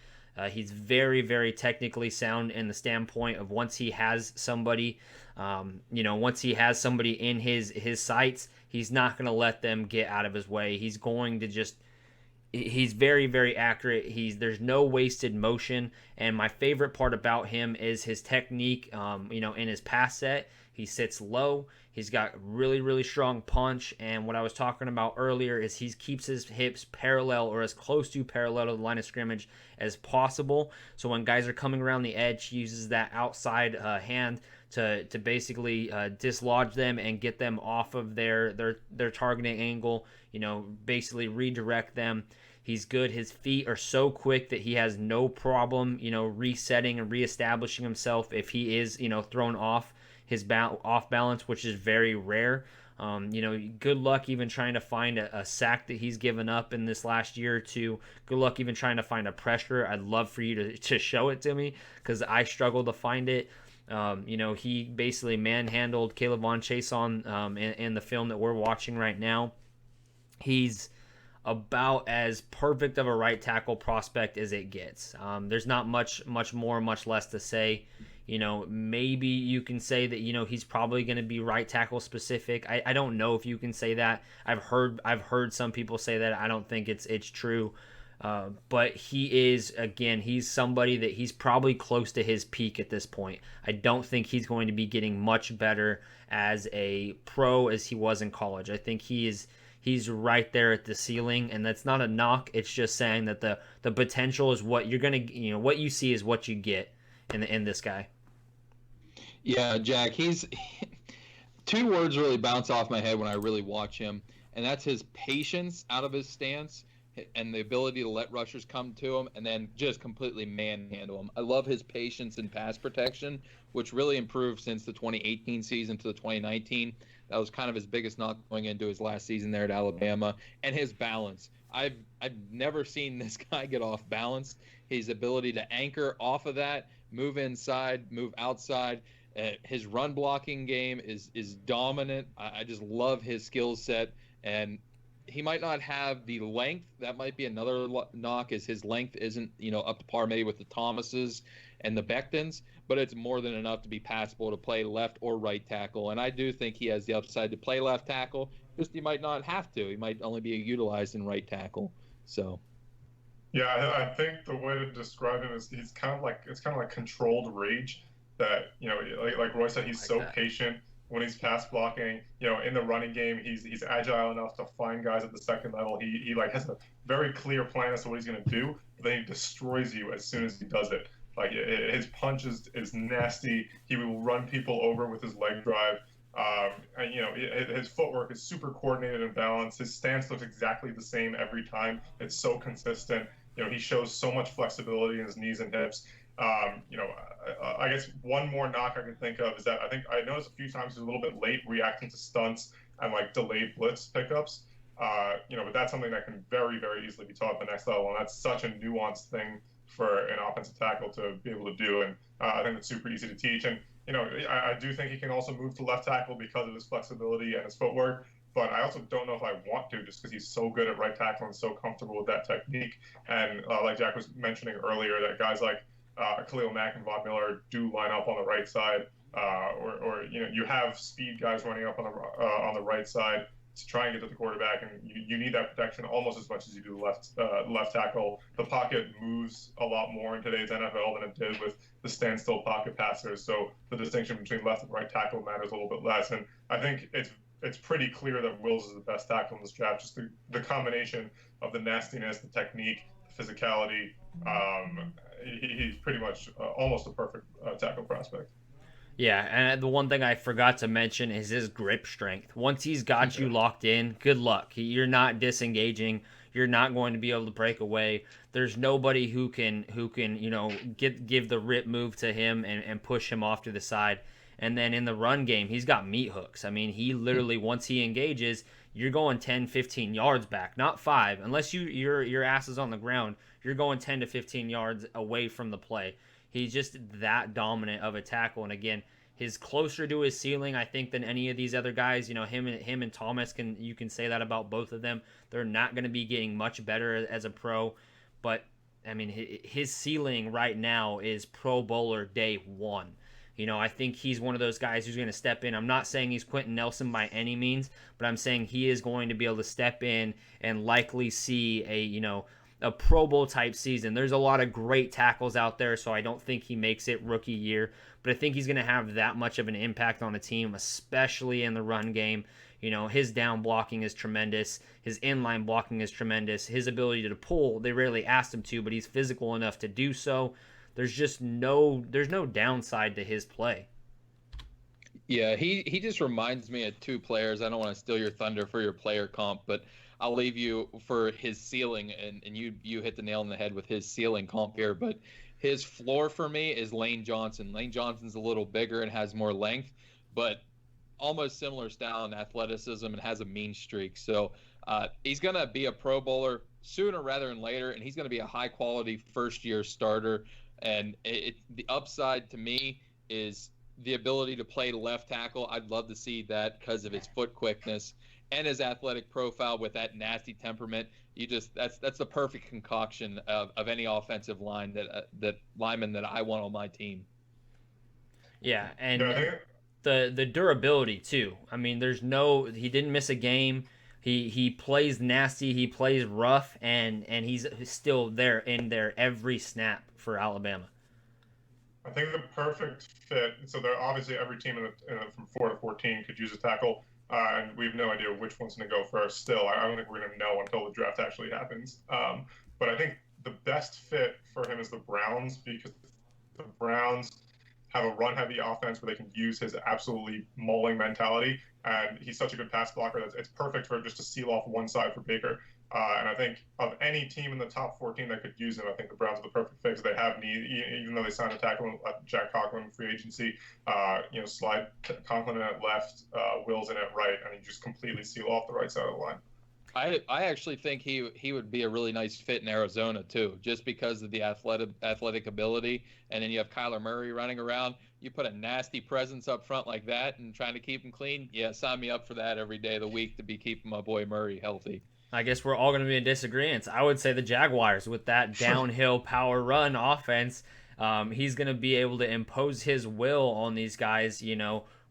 He's very, very technically sound in the standpoint of once he has somebody, in his sights, he's not going to let them get out of his way. He's going to he's very, very accurate. There's no wasted motion. And my favorite part about him is his technique, in his pass set. He sits low. He's got really, really strong punch. And what I was talking about earlier is he keeps his hips parallel or as close to parallel to the line of scrimmage as possible. So when guys are coming around the edge, he uses that outside hand to basically dislodge them and get them off of their targeting angle, basically redirect them. He's good. His feet are so quick that he has no problem, resetting and reestablishing himself if he is, thrown off his off balance, which is very rare. Good luck even trying to find a sack that he's given up in this last year or two. Good luck even trying to find a pressure. I'd love for you to show it to me because I struggle to find it. He basically manhandled Caleb Von Chason in the film that we're watching right now. He's about as perfect of a right tackle prospect as it gets. There's not much less to say. Maybe you can say that, he's probably going to be right tackle specific. I don't know if you can say that. I've heard some people say that. I don't think it's true. But he's somebody that he's probably close to his peak at this point. I don't think he's going to be getting much better as a pro as he was in college. I think he's right there at the ceiling, and that's not a knock. It's just saying that the potential is what you're going to, what you see is what you get in this guy. Yeah, Jack, he's two words really bounce off my head when I really watch him, and that's his patience out of his stance and the ability to let rushers come to him and then just completely manhandle him. I love his patience in pass protection, which really improved since the 2018 season to the 2019. That was kind of his biggest knock going into his last season there at Alabama. And his balance. I've never seen this guy get off balance. His ability to anchor off of that, move inside, move outside. His run blocking game is dominant. I just love his skill set. And he might not have the length. That might be another knock, is his length isn't, up to par maybe with the Thomases and the Becktons, but it's more than enough to be passable to play left or right tackle. And I do think he has the upside to play left tackle. Just he might not have to. He might only be utilized in right tackle. So. Yeah, I think the way to describe him is it's kind of like controlled rage. That like Roy said, he's so patient when he's pass blocking. In the running game, he's agile enough to find guys at the second level. He has a very clear plan as to what he's going to do, but then he destroys you as soon as he does it. Like his punch is nasty. He will run people over with his leg drive. His footwork is super coordinated and balanced. His stance looks exactly the same every time. It's so consistent. He shows so much flexibility in his knees and hips. I guess one more knock I can think of is that I noticed a few times he's a little bit late reacting to stunts and delayed blitz pickups. But that's something that can very, very easily be taught at the next level, and that's such a nuanced thing for an offensive tackle to be able to do. And I think it's super easy to teach. And I do think he can also move to left tackle because of his flexibility and his footwork. But I also don't know if I want to, just because he's so good at right tackle and so comfortable with that technique. And like Jack was mentioning earlier, that guys like Khalil Mack and Von Miller do line up on the right side, or you have speed guys running up on the right side to try and get to the quarterback, and you need that protection almost as much as you do left tackle. The pocket moves a lot more in today's NFL than it did with the standstill pocket passers, so the distinction between left and right tackle matters a little bit less. And I think it's pretty clear that Wills is the best tackle in this draft. Just the combination of the nastiness, the technique, the physicality. he's pretty much almost a perfect tackle prospect. Yeah, and the one thing I forgot to mention is his grip strength. Once he's got you locked in, good luck. You're not disengaging. You're not going to be able to break away. There's nobody who can give the rip move to him and push him off to the side. And then in the run game, he's got meat hooks. I mean, he literally once he engages, you're going 10, 15 yards back, not 5. Unless your ass is on the ground, you're going 10 to 15 yards away from the play. He's just that dominant of a tackle, and again, he's closer to his ceiling, I think, than any of these other guys. Him and Thomas you can say that about both of them. They're not going to be getting much better as a pro, but I mean, his ceiling right now is Pro Bowler day one. I think he's one of those guys who's going to step in. I'm not saying he's Quentin Nelson by any means, but I'm saying he is going to be able to step in and likely see a Pro Bowl type season. There's a lot of great tackles out there, so I don't think he makes it rookie year, but I think he's going to have that much of an impact on the team, especially in the run game. His down blocking is tremendous. His inline blocking is tremendous. His ability to pull, they rarely asked him to, but he's physical enough to do so. There's no downside to his play. Yeah, he just reminds me of two players. I don't want to steal your thunder for your player comp, but I'll leave you for his ceiling, and you hit the nail on the head with his ceiling comp here. But his floor for me is Lane Johnson. Lane Johnson's a little bigger and has more length, but almost similar style and athleticism and has a mean streak. So he's going to be a Pro Bowler sooner rather than later, and he's going to be a high-quality first-year starter. And the upside to me is the ability to play left tackle. I'd love to see that because of his foot quickness and his athletic profile with that nasty temperament. That's the perfect concoction of any offensive line that lineman that I want on my team. Yeah, and the durability too. I mean, he didn't miss a game. He plays nasty, he plays rough, and he's still there in there every snap for Alabama. I think the perfect fit. So there obviously every team from 4 to 14 could use a tackle, and we have no idea which one's going to go first. Still, I don't think we're going to know until the draft actually happens. But I think the best fit for him is the Browns, because the Browns have a run-heavy offense where they can use his absolutely mauling mentality, and he's such a good pass blocker that it's perfect for just to seal off one side for Baker. And I think of any team in the top 14 that could use him, I think the Browns are the perfect fit because they have need, even though they signed a tackle Jack Conklin free agency, slide Conklin in at left, Wills in at right, and he just completely seal off the right side of the line. I actually think he would be a really nice fit in Arizona too, just because of the athletic ability. And then you have Kyler Murray running around. You put a nasty presence up front like that and trying to keep him clean. Yeah, sign me up for that every day of the week to be keeping my boy Murray healthy. I guess we're all going to be in disagreement. I would say the Jaguars with that downhill power run offense. He's going to be able to impose his will on these guys,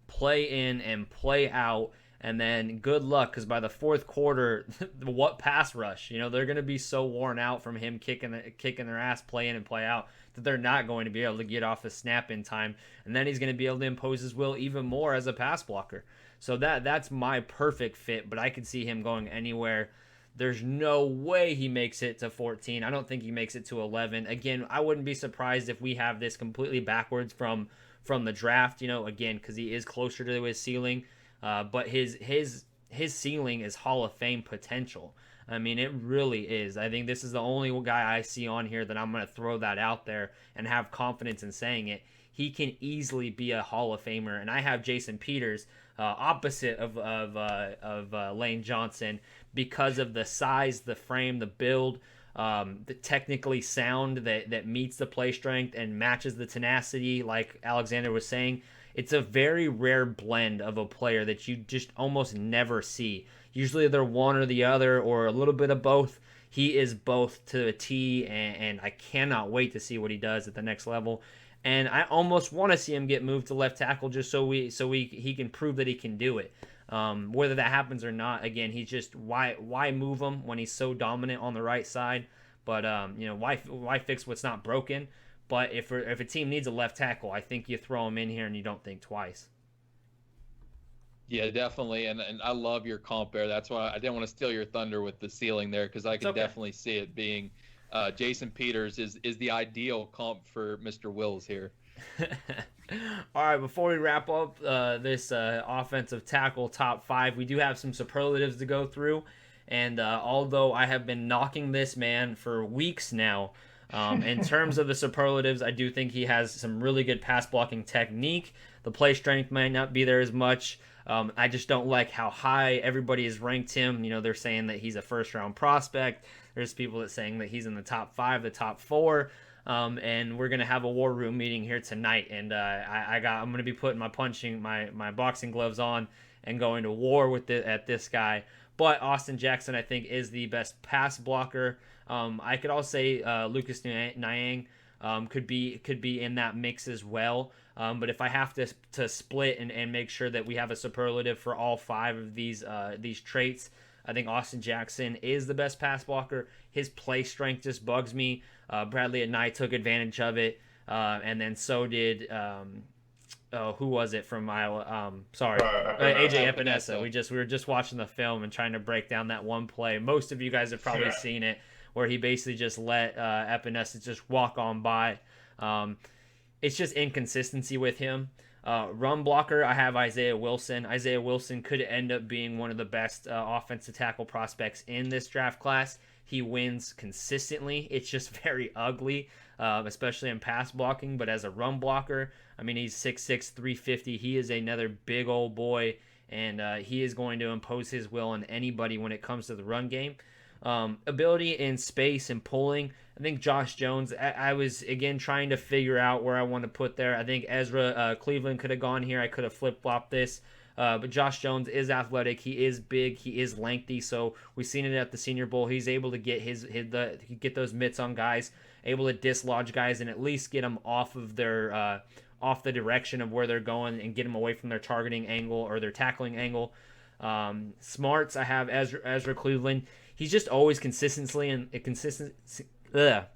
play in and play out. And then good luck, because by the fourth quarter, what pass rush? They're going to be so worn out from him kicking their ass, play in and play out, that they're not going to be able to get off the snap in time. And then he's going to be able to impose his will even more as a pass blocker. So that's my perfect fit, but I could see him going anywhere. There's no way he makes it to 14. I don't think he makes it to 11. Again, I wouldn't be surprised if we have this completely backwards from the draft, again, because he is closer to his ceiling. But his ceiling is Hall of Fame potential. I mean, it really is. I think this is the only guy I see on here that I'm going to throw that out there and have confidence in saying it. He can easily be a Hall of Famer, and I have Jason Peters opposite of Lane Johnson because of the size, the frame, the build, the technically sound that meets the play strength and matches the tenacity, like Alexander was saying. It's a very rare blend of a player that you just almost never see. Usually they're one or the other or a little bit of both. He is both to a T, and I cannot wait to see what he does at the next level. And I almost want to see him get moved to left tackle just so he can prove that he can do it. Whether that happens or not, again, he's just why move him when he's so dominant on the right side? But why fix what's not broken? But if a team needs a left tackle, I think you throw him in here and you don't think twice. Yeah, definitely, and I love your comp there. That's why I didn't want to steal your thunder with the ceiling there, because I could definitely see it being Jason Peters is the ideal comp for Mr. Wills here. All right, before we wrap up this offensive tackle top 5, we do have some superlatives to go through. And although I have been knocking this man for weeks now, in terms of the superlatives, I do think he has some really good pass blocking technique. The play strength might not be there as much. I just don't like how high everybody has ranked him. You know, they're saying that he's a first-round prospect. There's people that saying that he's in the top 5, the top 4. And we're gonna have a war room meeting here tonight, and I'm gonna be putting my boxing gloves on and going to war with at this guy. But Austin Jackson, I think, is the best pass blocker. I could also say Lucas Nyang could be in that mix as well. But if I have to split and make sure that we have a superlative for all 5 of these traits, I think Austin Jackson is the best pass blocker. His play strength just bugs me. Bradley and I took advantage of it, and then so did who was it from Iowa? AJ Epinesa. We were just watching the film and trying to break down that one play. Most of you guys have probably seen it, where he basically just let Epinesa just walk on by. It's just inconsistency with him. Run blocker, I have Isaiah Wilson. Isaiah Wilson could end up being one of the best offensive tackle prospects in this draft class. He wins consistently. It's just very ugly, especially in pass blocking. But as a run blocker, I mean, he's 6'6", 350. He is another big old boy, and he is going to impose his will on anybody when it comes to the run game. Ability in space and pulling, I think Josh Jones, I was, again, trying to figure out where I want to put there. I think Ezra Cleveland could have gone here. I could have flip-flopped this. But Josh Jones is athletic. He is big. He is lengthy. So we've seen it at the Senior Bowl. He's able to get get those mitts on guys, able to dislodge guys, and at least get them off of their off the direction of where they're going and get them away from their targeting angle or their tackling angle. Smarts, I have Ezra Cleveland. He's just always consistently in the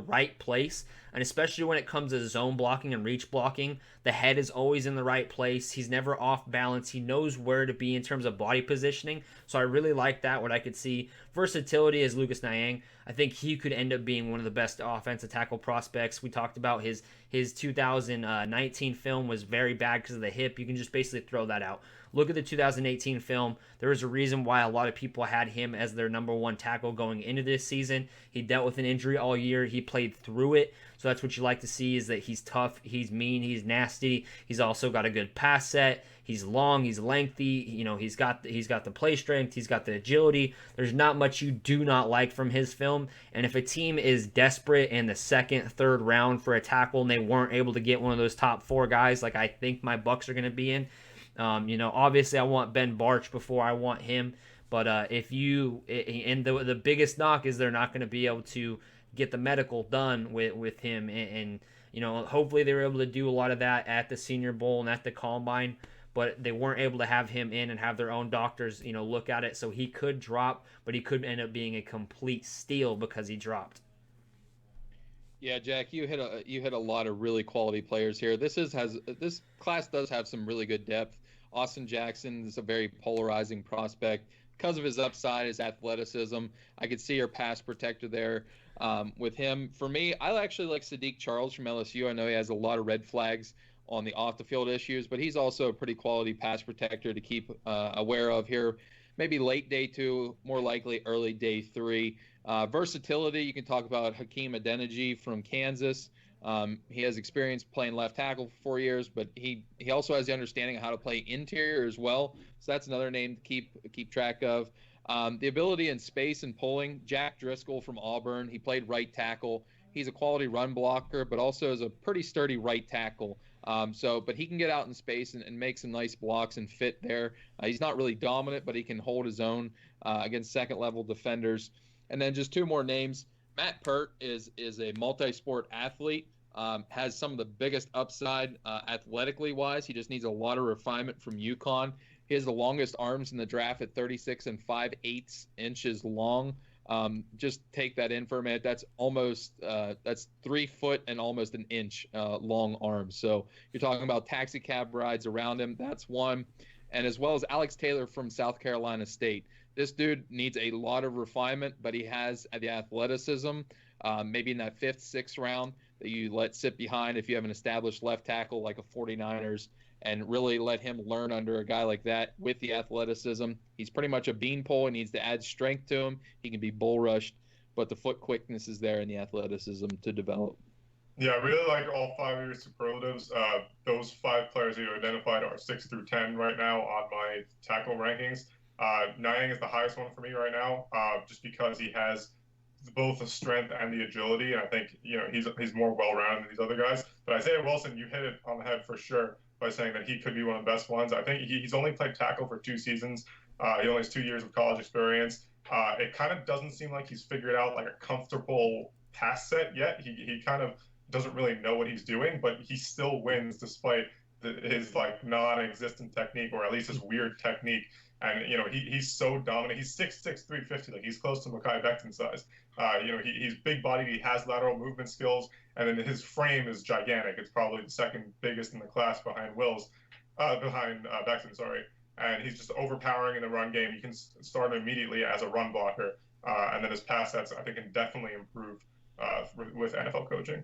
right place, and especially when it comes to zone blocking and reach blocking, the head is always in the right place. He's never off balance. He knows where to be in terms of body positioning, so I really like that. What I could see, versatility is Lucas Nyang. I think he could end up being one of the best offensive tackle prospects. We talked about his 2019 film was very bad because of the hip. You can just basically throw that out. Look at the 2018 film. There was a reason why a lot of people had him as their number 1 tackle going into this season. He dealt with an injury all year. He played through it. So that's what you like to see, is that he's tough, he's mean, he's nasty. He's also got a good pass set. He's long, he's lengthy. You know, he's got the play strength, he's got the agility. There's not much you do not like from his film. And if a team is desperate in the 2nd, 3rd round for a tackle and they weren't able to get one of those top 4 guys, like I think my Bucks are going to be in, obviously I want Ben Barch before I want him. But the biggest knock is they're not going to be able to get the medical done with him. And hopefully they were able to do a lot of that at the Senior Bowl and at the Combine. But they weren't able to have him in and have their own doctors, look at it. So he could drop, but he could end up being a complete steal because he dropped. Yeah, Jack, you hit a lot of really quality players here. This class does have some really good depth. Austin Jackson is a very polarizing prospect because of his upside, his athleticism. I could see your pass protector there with him. For me, I actually like Sadiq Charles from LSU. I know he has a lot of red flags on the off-the-field issues, but he's also a pretty quality pass protector to keep aware of here. Maybe late day 2, more likely early day 3. Versatility, you can talk about Hakeem Adeniji from Kansas. He has experience playing left tackle for 4 years, but he also has the understanding of how to play interior as well. So that's another name to keep track of. The ability in space and pulling, Jack Driscoll from Auburn. He played right tackle. He's a quality run blocker, but also is a pretty sturdy right tackle. But he can get out in space and make some nice blocks and fit there. He's not really dominant, but he can hold his own against second-level defenders. And then just 2 more names. Matt Pert is a multi-sport athlete, has some of the biggest upside athletically wise. He just needs a lot of refinement from UConn. He has the longest arms in the draft at 36 5/8 inches long. Just take that in for a minute. That's almost that's 3 foot and almost an inch long arms. So you're talking about taxi cab rides around him. That's one. and as well as Alex Taylor from South Carolina State. This dude needs a lot of refinement, but he has the athleticism, maybe in that fifth, sixth round that you let sit behind if you have an established left tackle like a 49ers, and really let him learn under a guy like that with the athleticism. He's pretty much a beanpole. He needs to add strength to him. He can be bull rushed, but the foot quickness is there and the athleticism to develop. Yeah, I really like all 5 of your superlatives. Those 5 players that you identified are 6 through 10 right now on my tackle rankings. Nyang is the highest one for me right now, just because he has both the strength and the agility. And I think, he's more well-rounded than these other guys. But Isaiah Wilson, you hit it on the head for sure by saying that he could be one of the best ones. I think he's only played tackle for 2 seasons. He only has 2 years of college experience. It kind of doesn't seem like he's figured out like a comfortable pass set yet. He kind of doesn't really know what he's doing, but he still wins despite his like non-existent technique, or at least his weird technique. And he's so dominant. He's 6'6", 350. Like, he's close to Mekhi Becton size. He's big-bodied. He has lateral movement skills, and then his frame is gigantic. It's probably the second biggest in the class behind Becton. Sorry. And he's just overpowering in the run game. You can start him immediately as a run blocker, and then his pass sets I think can definitely improve with NFL coaching.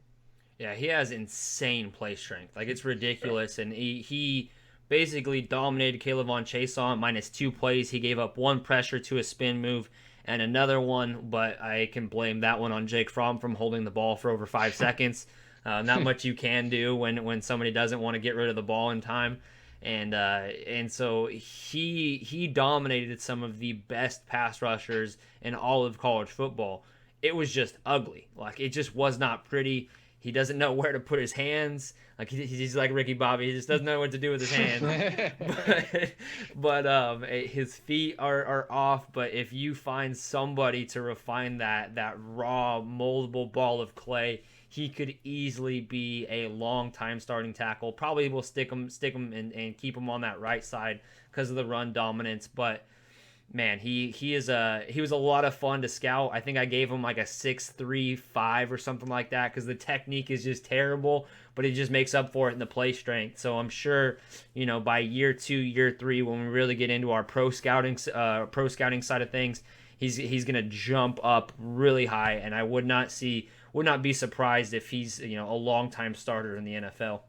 Yeah, he has insane play strength. Like, it's ridiculous, and he basically dominated Caleb Von Chase on -2 plays. He gave up 1 pressure to a spin move and another one, but I can blame that one on Jake Fromm from holding the ball for over 5 seconds. Not much you can do when somebody doesn't want to get rid of the ball in time. And so he dominated some of the best pass rushers in all of college football. It was just ugly. Like, it just was not pretty. He doesn't know where to put his hands. Like, he's like Ricky Bobby. He just doesn't know what to do with his hands. but his feet are off. But if you find somebody to refine that raw, moldable ball of clay, he could easily be a long-time starting tackle. Probably will stick him and keep him on that right side because of the run dominance. But man, he was a lot of fun to scout. I think I gave him like a 6.35 or something like that because the technique is just terrible, but he just makes up for it in the play strength. So I'm sure, by year 2, year 3, when we really get into our pro scouting side of things, he's gonna jump up really high, and I would not be surprised if he's a long-time starter in the NFL.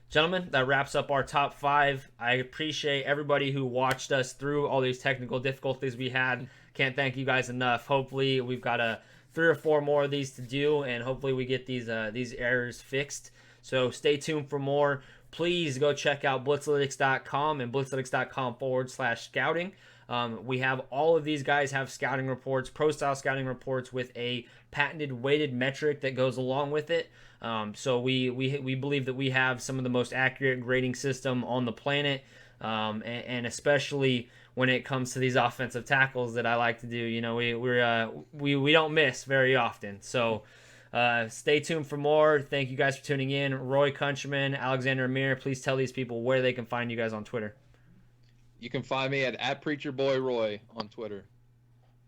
Gentlemen, that wraps up our top 5. I appreciate everybody who watched us through all these technical difficulties we had. Can't thank you guys enough. Hopefully, we've got 3 or 4 more of these to do, and hopefully we get these errors fixed. So stay tuned for more. Please go check out Blitzalytics.com and Blitzalytics.com/scouting. We have all of these guys have scouting reports, pro-style scouting reports with a patented weighted metric that goes along with it. So we believe that we have some of the most accurate grading system on the planet, and especially when it comes to these offensive tackles that I like to do. We don't miss very often. So stay tuned for more. Thank you guys for tuning in. Roy, Countryman, Alexander, Amir, please tell these people where they can find you guys on Twitter. You can find me at PreacherBoyRoy on Twitter.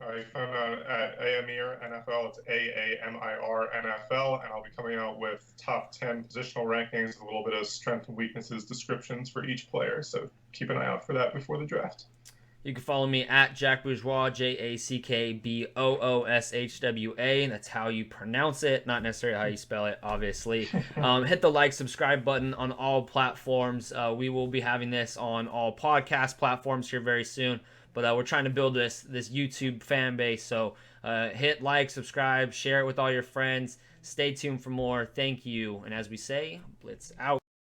You can find me at Amir NFL. It's AAMIR NFL, and I'll be coming out with top 10 positional rankings, a little bit of strength and weaknesses descriptions for each player. So keep an eye out for that before the draft. You can follow me at Jack Bourgeois, JackBourgeois. That's how you pronounce it, not necessarily how you spell it, obviously. Hit the like, subscribe button on all platforms. We will be having this on all podcast platforms here very soon. But we're trying to build this YouTube fan base. So hit like, subscribe, share it with all your friends. Stay tuned for more. Thank you. And as we say, Blitz out.